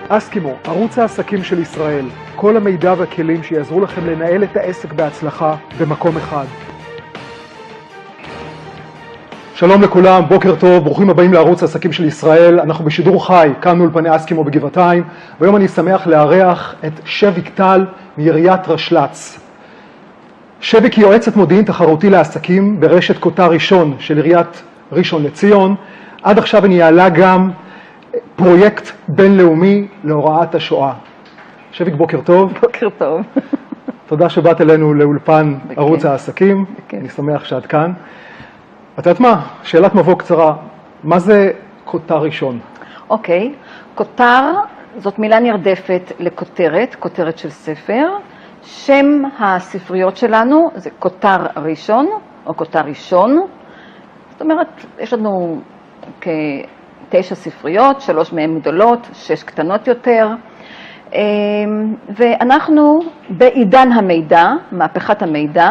אסקימו, ערוץ העסקים של ישראל. כל המידע והכלים שיעזרו לכם לנהל את העסק בהצלחה במקום אחד. שלום לכולם, בוקר טוב, ברוכים הבאים לערוץ העסקים של ישראל. אנחנו בשידור חי, כאן מאולפני אסקימו בגבעתיים, והיום אני שמח לארח את שביק טל מעיריית רשל"צ. שביק היא יועצת מודיעין תחרותי לעסקים ברשת כותר ראשון של עיריית ראשון לציון. עד עכשיו אני אעלה גם פרויקט בינלאומי להוראת השואה. שביק, בוקר טוב. בוקר טוב. תודה שבאת אלינו לאולפן ערוץ העסקים. אני שמח שאת כאן. את יודעת מה? שאלת מבוא קצרה. מה זה כותר ראשון? אוקיי. כותר זאת מילה נרדפת לכותרת, כותרת של ספר. שם הספריות שלנו זה כותר ראשון או כותר ראשון. זאת אומרת, יש לנו כ9 ספריות, 3 מהן גדולות, 6 קטנות יותר. ואנחנו בעידן המידע, מהפכת המידע,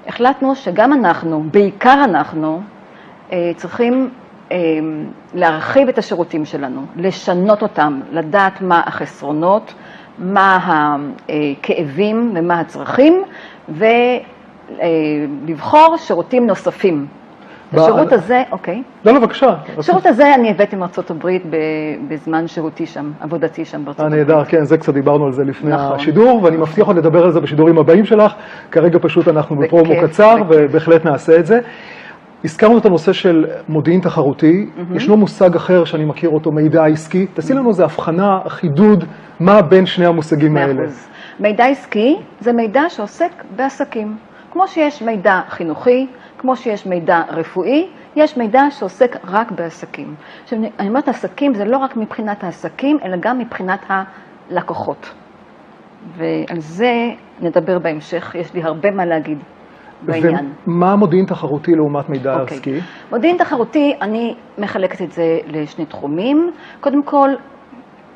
החלטנו שגם אנחנו, בעיקר אנחנו, צריכים להרחיב את השירותים שלנו, לשנות אותם, לדעת מה החסרונות, מה הכאבים ומה הצרכים, ולבחור שירותים נוספים. השירות הזה, אוקיי. לא, בבקשה. השירות הזה אני הבאתי מארצות הברית בזמן שירותי שם, עבודתי שם בארצות הברית. נהדר, כן, זה קצת דיברנו על זה לפני השידור, ואני מבטיח עוד לדבר על זה בשידורים הבאים שלך. כרגע פשוט אנחנו בפרומו קצר, ובהחלט נעשה את זה. הזכרנו את הנושא של מודיעין תחרותי, ישנו מושג אחר שאני מכיר אותו, מידע עסקי. תעשי לנו איזו הבחנה, חידוד, מה בין שני המושגים האלה. מידע עסקי זה מידע שעוסק בעסקים. כמו שיש מידע חינוכי, כמו שיש מידע רפואי, יש מידע שעוסק רק בעסקים. עכשיו, אני אומרת עסקים, זה לא רק מבחינת העסקים, אלא גם מבחינת הלקוחות. ועל זה נדבר בהמשך, יש לי הרבה מה להגיד בעניין. ומה מודיעין תחרותי לעומת מידע עסקי? מודיעין תחרותי, אני מחלקת את זה לשני תחומים. קודם כל,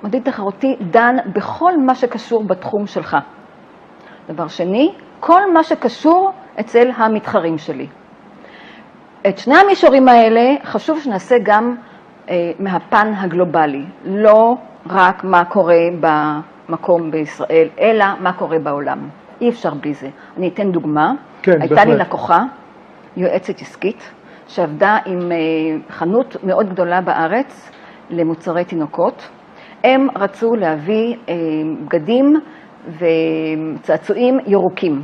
מודיעין תחרותי דן בכל מה שקשור בתחום שלך. דבר שני, כל מה שקשור אצל המתחרים שלי. את שני המישורים האלה חשוב שנעשה גם מהפן הגלובלי, לא רק מה קורה במקום בישראל, אלא מה קורה בעולם. אי אפשר בלי זה. אני אתן דוגמה. כן, הייתה לי לקוחה, יועצת עסקית, שעבדה עם חנות מאוד גדולה בארץ למוצרי תינוקות. הם רצו להביא בגדים וצעצועים ירוקים.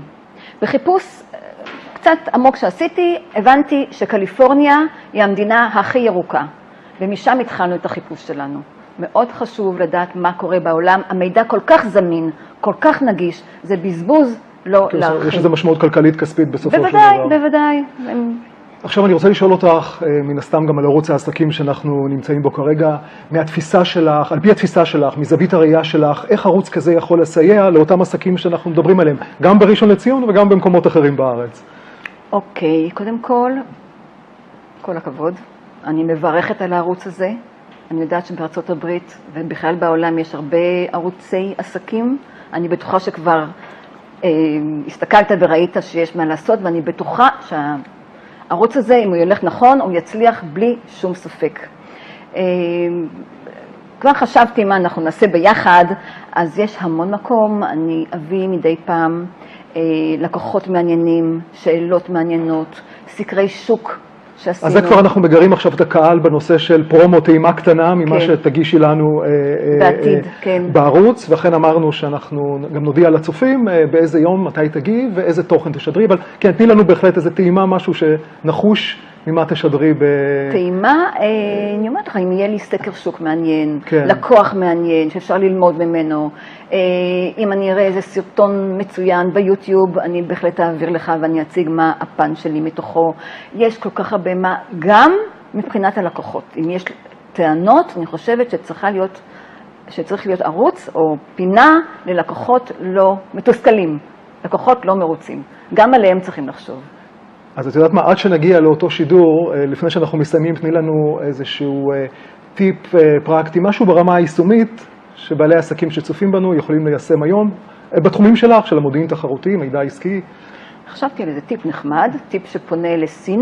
בחיפוש קצת עמוק שעשיתי, הבנתי שקליפורניה היא המדינה הכי ירוקה, ומשם התחלנו את החיפוש שלנו. מאוד חשוב לדעת מה קורה בעולם, המידע כל כך זמין, כל כך נגיש, זה בזבוז לא להרחיב. יש איזו משמעות כלכלית כספית בסופו של דבר. בוודאי, בוודאי. עכשיו אני רוצה לשאול אותך, מן הסתם גם על ערוץ העסקים שאנחנו נמצאים בו כרגע, מהתפיסה שלך, על פי התפיסה שלך, מזווית הראייה שלך, איך ערוץ כזה יכול לסייע לאותם עסקים שאנחנו מדברים עליהם, גם בראשון לציון וגם במקומות אחרים בארץ? אוקיי, קודם כל הכבוד. אני מברכת על הערוץ הזה. אני יודעת שבארצות הברית ובכלל בעולם יש הרבה ערוצי עסקים. אני בטוחה שכבר הסתכלת וראית שיש מה לעשות, ואני בטוחה שהערוץ הזה, אם הוא ילך נכון, הוא יצליח בלי שום ספק. כבר חשבתי מה אנחנו נעשה ביחד, אז יש המון מקום. אני אביא מדי פעם לקוחות מעניינים, שאלות מעניינות, סקרי שוק שעשינו. אז זה כבר אנחנו מגרים עכשיו את הקהל בנושא של פרומו טעימה קטנה, ממה שתגישי לנו בעתיד, כן. בערוץ, ואכן אמרנו שאנחנו גם נודיע לצופים באיזה יום, מתי תגיעי ואיזה תוכן תשדרי, אבל כן, תני לנו בהחלט איזה טעימה, משהו שנחוש ממה תשדרי טעימה, אני אומרת לך, אם יהיה לי סקר שוק מעניין, לקוח מעניין, שאפשר ללמוד ממנו, אם אני אראה איזה סרטון מצוין ביוטיוב, אני בהחלט אעביר לך ואני אציג מה הפן שלי מתוכו. יש כל כך הרבה מה, גם מבחינת הלקוחות. אם יש טענות, אני חושבת שצריך להיות ערוץ או פינה ללקוחות לא מתוסכלים, לקוחות לא מרוצים. גם עליהם צריכים לחשוב. אז את יודעת מה, עד שנגיע לאותו שידור, לפני שאנחנו מסיימים, תני לנו איזשהו טיפ פרקטי, משהו ברמה היישומית, שבעלי עסקים שצופים בנו יכולים ליישם היום, בתחומים שלך, של המודיעין תחרותי, מידע עסקי. חשבתי על איזה טיפ נחמד, טיפ שפונה לסין.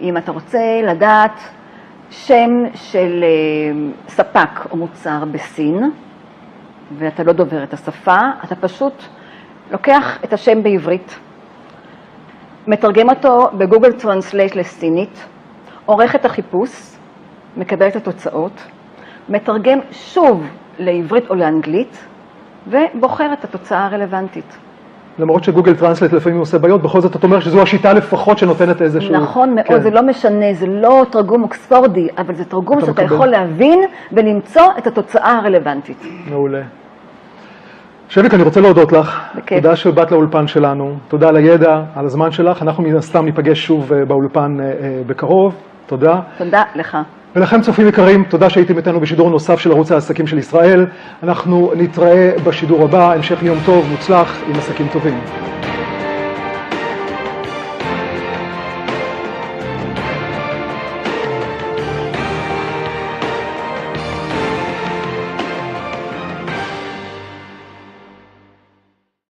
אם אתה רוצה לדעת שם של ספק או מוצר בסין, ואתה לא דובר את השפה, אתה פשוט לוקח את השם בעברית, מתרגם אותו בגוגל טרנסלייט לסינית, עורך את החיפוש, מקבל את התוצאות, מתרגם שוב לעברית או לאנגלית, ובוחר את התוצאה הרלוונטית. למרות שגוגל טרנסלייט לפעמים עושה בעיות, בכל זאת את אומר שזו השיטה לפחות שנותנת איזשהו... נכון מאוד, זה לא משנה, זה לא תרגום אוקספורדי, אבל זה תרגום שאתה יכול להבין ולמצוא את התוצאה הרלוונטית. מעולה. שביק, אני רוצה להודות לך. תודה שבאת לאולפן שלנו, תודה על הידע, על הזמן שלך. אנחנו מן הסתם ניפגש שוב באולפן בקרוב. תודה. תודה לך. ולכם צופים יקרים, תודה שהייתם איתנו בשידור נוסף של ערוץ העסקים של ישראל. אנחנו נתראה בשידור הבא, המשך יום טוב, מוצלח, עם עסקים טובים.